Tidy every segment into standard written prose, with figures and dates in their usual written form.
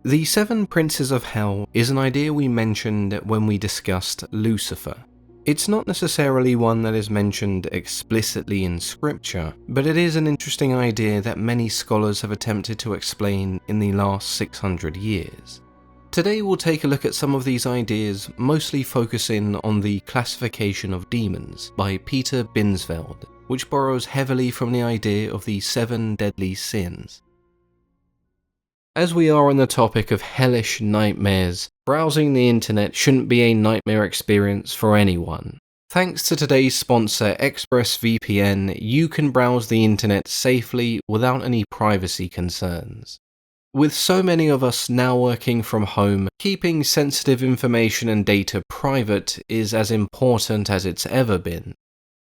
The seven princes of hell is an idea we mentioned when we discussed Lucifer. It's not necessarily one that is mentioned explicitly in scripture, but it is an interesting idea that many scholars have attempted to explain in the last 600 years. Today we'll take a look at some of these ideas, mostly focusing on the classification of demons by Peter Binsfeld, which borrows heavily from the idea of the seven deadly sins. As we are on the topic of hellish nightmares, browsing the internet shouldn't be a nightmare experience for anyone. Thanks to today's sponsor ExpressVPN, you can browse the internet safely without any privacy concerns. With so many of us now working from home, keeping sensitive information and data private is as important as it's ever been.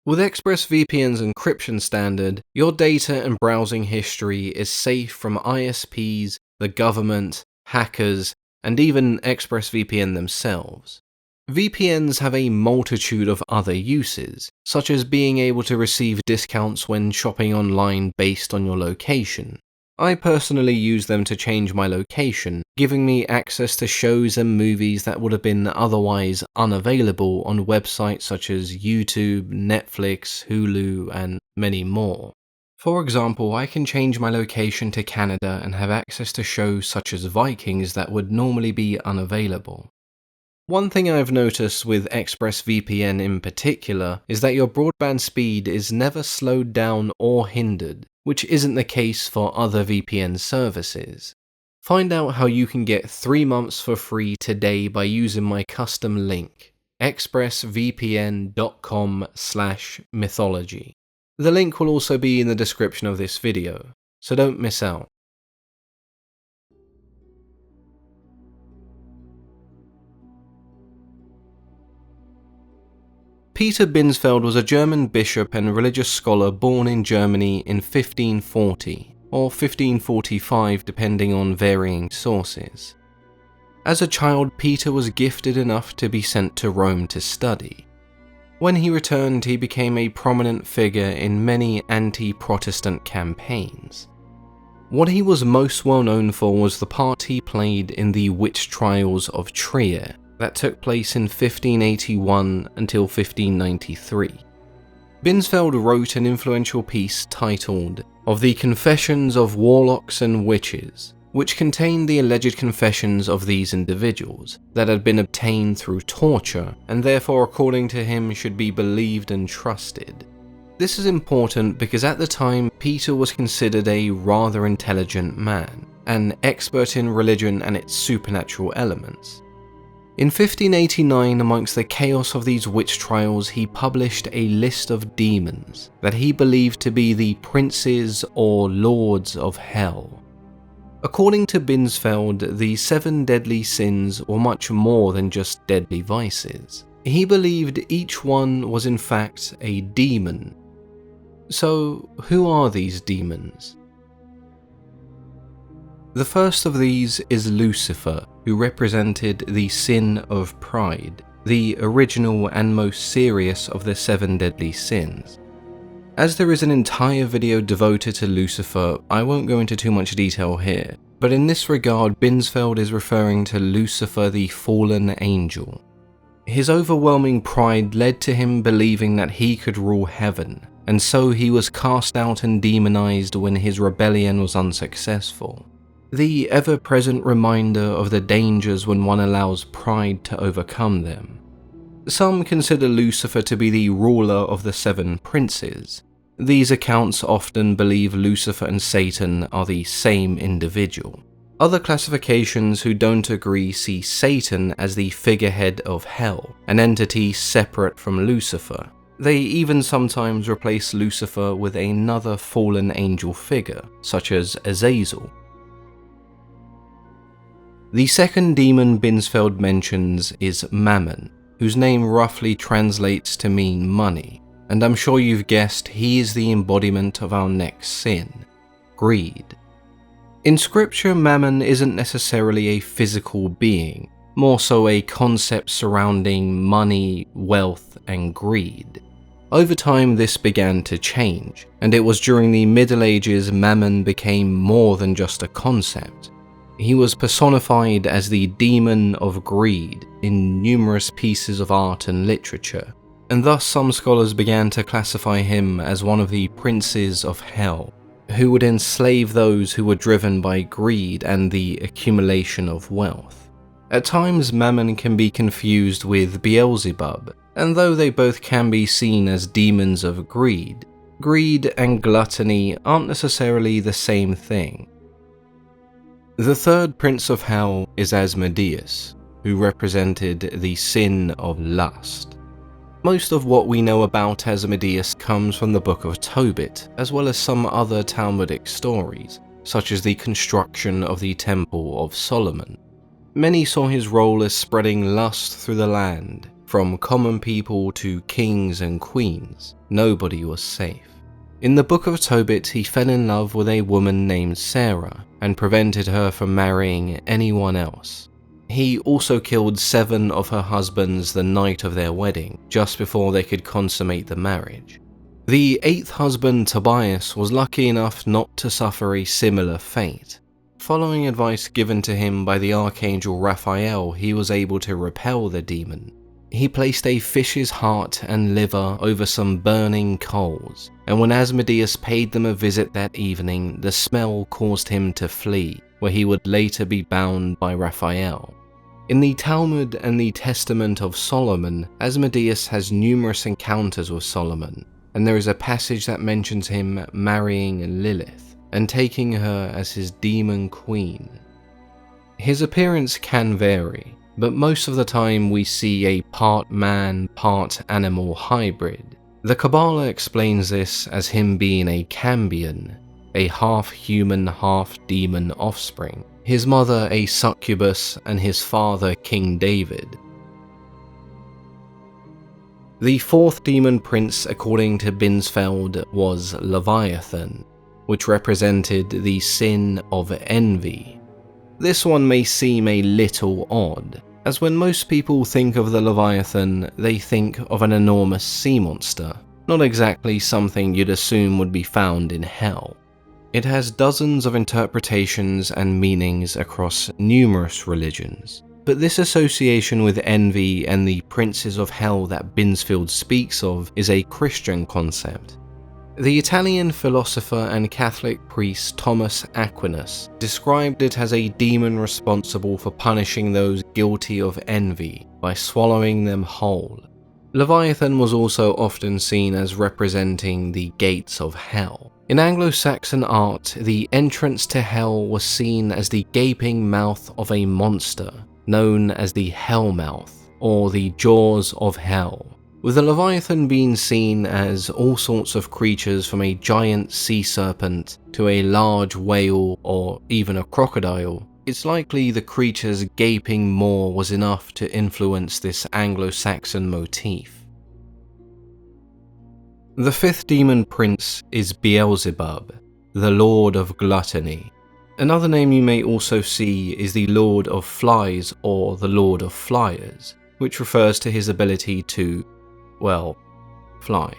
With ExpressVPN's encryption standard, your data and browsing history is safe from ISPs, the government, hackers, and even ExpressVPN themselves. VPNs have a multitude of other uses, such as being able to receive discounts when shopping online based on your location. I personally use them to change my location, giving me access to shows and movies that would have been otherwise unavailable on websites such as YouTube, Netflix, Hulu, and many more. For example, I can change my location to Canada and have access to shows such as Vikings that would normally be unavailable. One thing I've noticed with ExpressVPN in particular is that your broadband speed is never slowed down or hindered, which isn't the case for other VPN services. Find out how you can get 3 months for free today by using my custom link, expressvpn.com/mythology. The link will also be in the description of this video, so don't miss out. Peter Binsfeld was a German bishop and religious scholar born in Germany in 1540, or 1545 depending on varying sources. As a child, Peter was gifted enough to be sent to Rome to study. When he returned, he became a prominent figure in many anti-Protestant campaigns. What he was most well known for was the part he played in the witch trials of Trier that took place in 1581 until 1593. Binsfeld wrote an influential piece titled "Of the Confessions of Warlocks and Witches," which contained the alleged confessions of these individuals that had been obtained through torture and therefore, according to him, should be believed and trusted. This is important because at the time Peter was considered a rather intelligent man, an expert in religion and its supernatural elements. In 1589, amongst the chaos of these witch trials, he published a list of demons that he believed to be the princes or lords of hell. According to Binsfeld, the seven deadly sins were much more than just deadly vices. He believed each one was in fact a demon. So, who are these demons? The first of these is Lucifer, who represented the sin of pride, the original and most serious of the seven deadly sins. As there is an entire video devoted to Lucifer, I won't go into too much detail here, but in this regard, Binsfeld is referring to Lucifer, the fallen angel. His overwhelming pride led to him believing that he could rule heaven, and so he was cast out and demonized when his rebellion was unsuccessful. The ever-present reminder of the dangers when one allows pride to overcome them. Some consider Lucifer to be the ruler of the seven princes. These accounts often believe Lucifer and Satan are the same individual. Other classifications who don't agree see Satan as the figurehead of hell, an entity separate from Lucifer. They even sometimes replace Lucifer with another fallen angel figure, such as Azazel. The second demon Binsfeld mentions is Mammon, whose name roughly translates to mean money, and I'm sure you've guessed he is the embodiment of our next sin, greed. In scripture, Mammon isn't necessarily a physical being, more so a concept surrounding money, wealth, and greed. Over time, this began to change, and it was during the Middle Ages Mammon became more than just a concept. He was personified as the demon of greed in numerous pieces of art and literature, and thus some scholars began to classify him as one of the princes of hell, who would enslave those who were driven by greed and the accumulation of wealth. At times, Mammon can be confused with Beelzebub, and though they both can be seen as demons of greed, greed and gluttony aren't necessarily the same thing. The third prince of hell is Asmodeus, who represented the sin of lust. Most of what we know about Asmodeus comes from the Book of Tobit, as well as some other Talmudic stories, such as the construction of the Temple of Solomon. Many saw his role as spreading lust through the land. From common people to kings and queens, nobody was safe. In the Book of Tobit, he fell in love with a woman named Sarah and prevented her from marrying anyone else. He also killed 7 of her husbands the night of their wedding, just before they could consummate the marriage. The 8th husband, Tobias, was lucky enough not to suffer a similar fate. Following advice given to him by the archangel Raphael, he was able to repel the demon. He placed a fish's heart and liver over some burning coals, and when Asmodeus paid them a visit that evening, the smell caused him to flee, where he would later be bound by Raphael. In the Talmud and the Testament of Solomon, Asmodeus has numerous encounters with Solomon, and there is a passage that mentions him marrying Lilith and taking her as his demon queen. His appearance can vary, but most of the time we see a part man, part animal hybrid. The Kabbalah explains this as him being a cambion, a half-human, half-demon offspring, his mother a succubus and his father King David. The 4th demon prince, according to Binsfeld, was Leviathan, which represented the sin of envy. This one may seem a little odd, as when most people think of the Leviathan, they think of an enormous sea monster, not exactly something you'd assume would be found in hell. It has dozens of interpretations and meanings across numerous religions, but this association with envy and the princes of hell that Binsfeld speaks of is a Christian concept. The Italian philosopher and Catholic priest Thomas Aquinas described it as a demon responsible for punishing those guilty of envy by swallowing them whole. Leviathan was also often seen as representing the gates of hell. In Anglo-Saxon art, the entrance to hell was seen as the gaping mouth of a monster, known as the Hellmouth, or the Jaws of Hell, with the Leviathan being seen as all sorts of creatures from a giant sea serpent to a large whale or even a crocodile. It's likely the creature's gaping maw was enough to influence this Anglo-Saxon motif. The 5th demon prince is Beelzebub, the Lord of Gluttony. Another name you may also see is the Lord of Flies or the Lord of Flyers, which refers to his ability to, well, fly.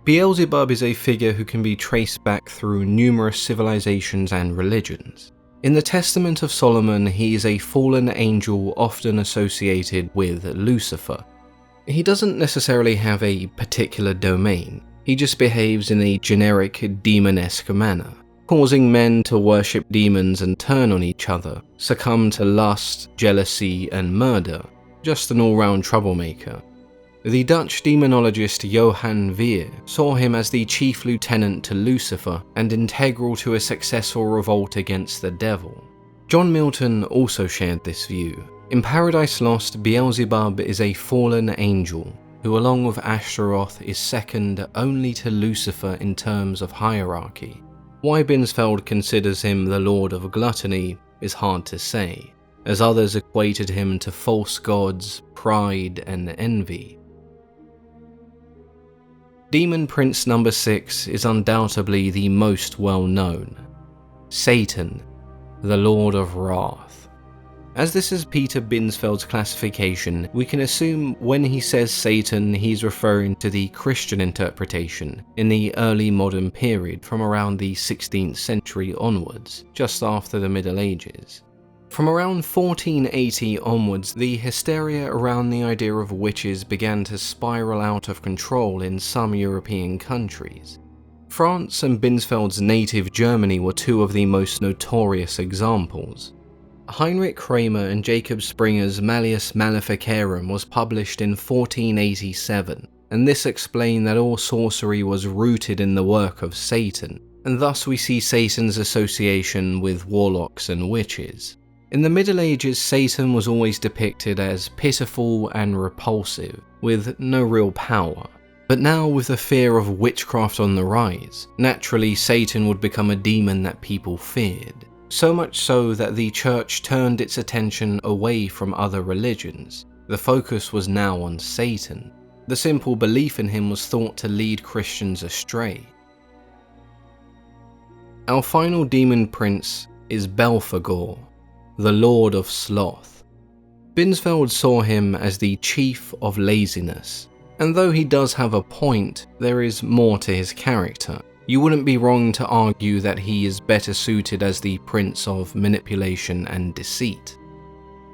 Beelzebub is a figure who can be traced back through numerous civilizations and religions. In the Testament of Solomon, he is a fallen angel often associated with Lucifer. He doesn't necessarily have a particular domain, he just behaves in a generic demonesque manner, causing men to worship demons and turn on each other, succumb to lust, jealousy, and murder, just an all-round troublemaker. The Dutch demonologist Johann Veer saw him as the chief lieutenant to Lucifer and integral to a successful revolt against the devil. John Milton also shared this view. In Paradise Lost, Beelzebub is a fallen angel who, along with Ashtaroth, is second only to Lucifer in terms of hierarchy. Why Binsfeld considers him the Lord of Gluttony is hard to say, as others equated him to false gods, pride, and envy. Demon Prince number 6 is undoubtedly the most well known. Satan, the Lord of Wrath. As this is Peter Binsfeld's classification, we can assume when he says Satan, he's referring to the Christian interpretation in the early modern period from around the 16th century onwards, just after the Middle Ages. From around 1480 onwards, the hysteria around the idea of witches began to spiral out of control in some European countries. France and Binsfeld's native Germany were two of the most notorious examples. Heinrich Kramer and Jacob Springer's Malleus Maleficarum was published in 1487, and this explained that all sorcery was rooted in the work of Satan, and thus we see Satan's association with warlocks and witches. In the Middle Ages, Satan was always depicted as pitiful and repulsive, with no real power. But now, with the fear of witchcraft on the rise, naturally Satan would become a demon that people feared. So much so that the church turned its attention away from other religions. The focus was now on Satan. The simple belief in him was thought to lead Christians astray. Our final demon prince is Belfagore, the Lord of Sloth. Binsfeld saw him as the chief of laziness, and though he does have a point, there is more to his character. You wouldn't be wrong to argue that he is better suited as the prince of manipulation and deceit.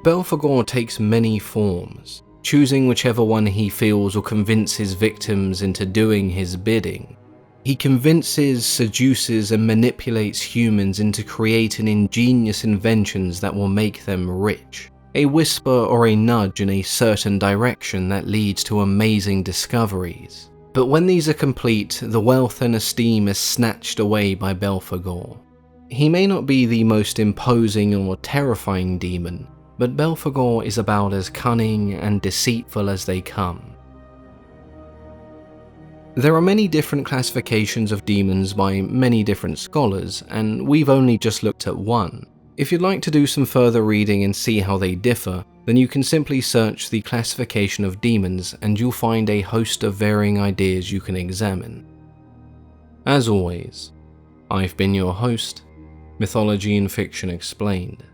Belfagore takes many forms, choosing whichever one he feels will convince his victims into doing his bidding. He convinces, seduces, and manipulates humans into creating ingenious inventions that will make them rich. A whisper or a nudge in a certain direction that leads to amazing discoveries. But when these are complete, the wealth and esteem is snatched away by Belfagore. He may not be the most imposing or terrifying demon, but Belfagore is about as cunning and deceitful as they come. There are many different classifications of demons by many different scholars, and we've only just looked at one. If you'd like to do some further reading and see how they differ, then you can simply search the classification of demons and you'll find a host of varying ideas you can examine. As always, I've been your host, Mythology and Fiction Explained.